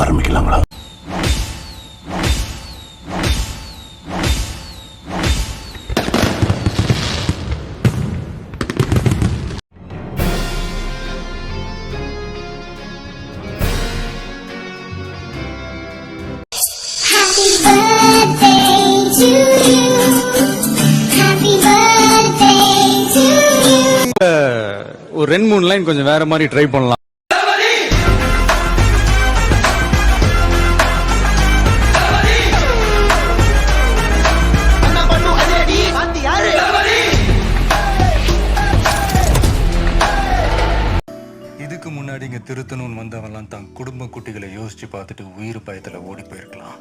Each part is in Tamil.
ஆரம்பிக்கலாங்களா? ஒரு 2-3 லைன் கொஞ்சம் வேற மாதிரி ட்ரை பண்ணலாம். இதுக்கு முன்னாடி இங்க திருத்தணும்னு வந்தவெல்லாம் தன் குடும்ப குட்டிகளை யோசிச்சு பார்த்துட்டு உயிர் பயத்துல ஓடி போயிருக்கலாம்.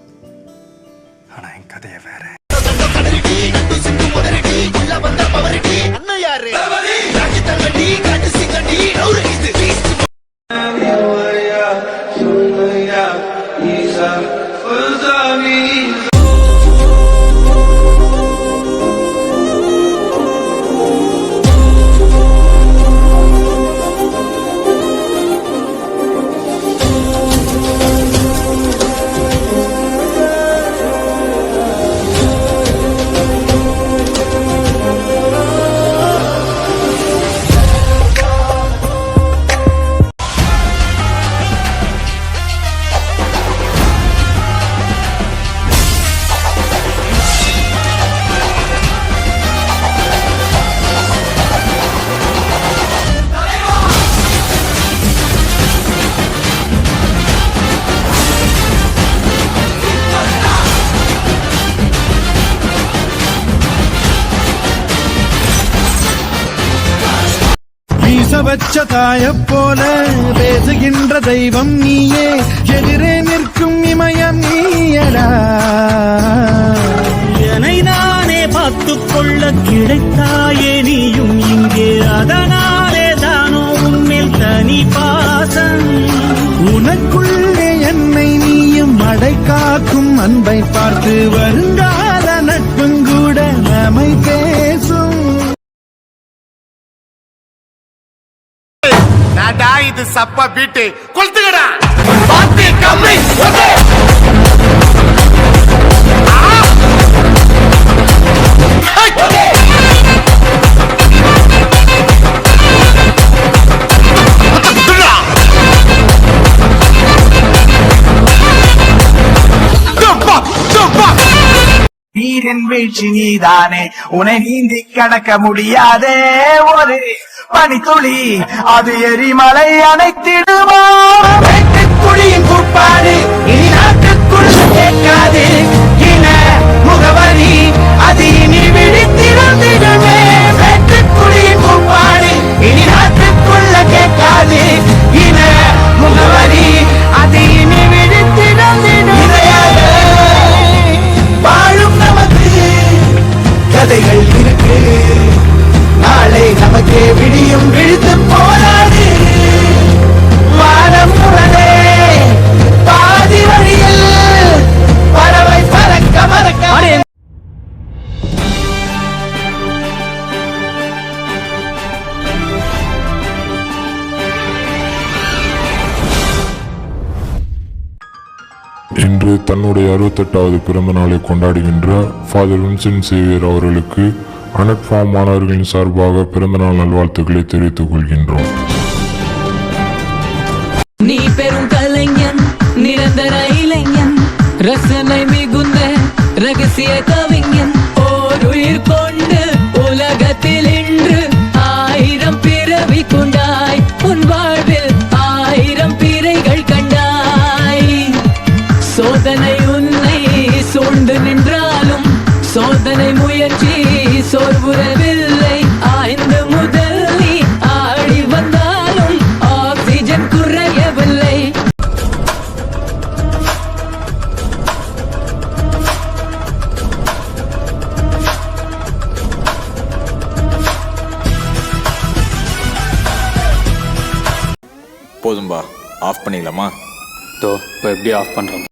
ஆனா என் கதைய வேற. வச்ச தாய போல பேசுகின்ற தெய்வம் நீயே, எதிரே நிற்கும் இமயம் நீயடா. என்னை நானே பார்த்துக் கொள்ள கிடைத்தாயே நீயும் இங்கே, அதனாலே தானோ உன்னில் தனி பாசம். உனக்குள்ளே என்னை நீயும் அடை காக்கும் அன்பை பார்த்து வருங்கால நட்பும் கூட நம்மை பேசும். இது சப்பா பீட்டு கொளுத்துக்கடா பாத்தி கம்மி நீரின் வீழ்ச்சி நீதானே, உன்னை நீந்தி கடக்க முடியாதே. ஒரு பனித்துளி அது எரிமலை அணைத்திடுமா. வெட்டுக்குழியின் கூப்பாடு இனி நாட்டுக்குள் கேட்காது. இன முகவரி அது இனி விழித்திருந்திடுமே. வெட்டுக்குழியின் கூப்பாடு இனி நாட்டுக்குள்ள கேட்காது. இன முகவரி அது இனி விழித்திருந்திடுமே. வாழும் நமக்கு கதைகள் இருக்கு, நாளை நமக்கே விடியும். விழுத்து போராடு வானம் உடனே பாதி வழியில் பறவை பறக்க மறக்க. இன்று தன்னுடைய 68வது பிறந்த நாளை கொண்டாடுகின்ற ஃபாதர் வின்சென்ட் சேவியர் அவர்களுக்கு அனட்ஃபார்ம் மாணவர்களின் சார்பாக பிறந்தநாள் நல்வாழ்த்துக்களை தெரிவித்துக் கொள்கின்றோம். நீ பெரும் கலைஞன், நிரந்தர இளைஞன், ரசனை மிகுந்த ரகசிய கவிஞன். ஓர் உயிர் கொண்டு உலகத்தில் இன்று 1000 பிறவி கொண்டாய். உன் வாழ்வில் 1000 பிறைகள் கண்டாய். சோதனை உன்னை சூழ்ந்து நின்றாலும் சோதனை முயற்சி சோர்வுறவில்லை. 5 முதல் நீ ஆடி வந்தாலும் ஆக்சிஜன் குறையவில்லை. போதும்பா, ஆஃப் பண்ணிடலாமா? இப்போ எப்படி ஆஃப் பண்றோம்?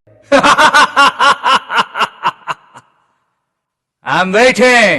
I'm waiting.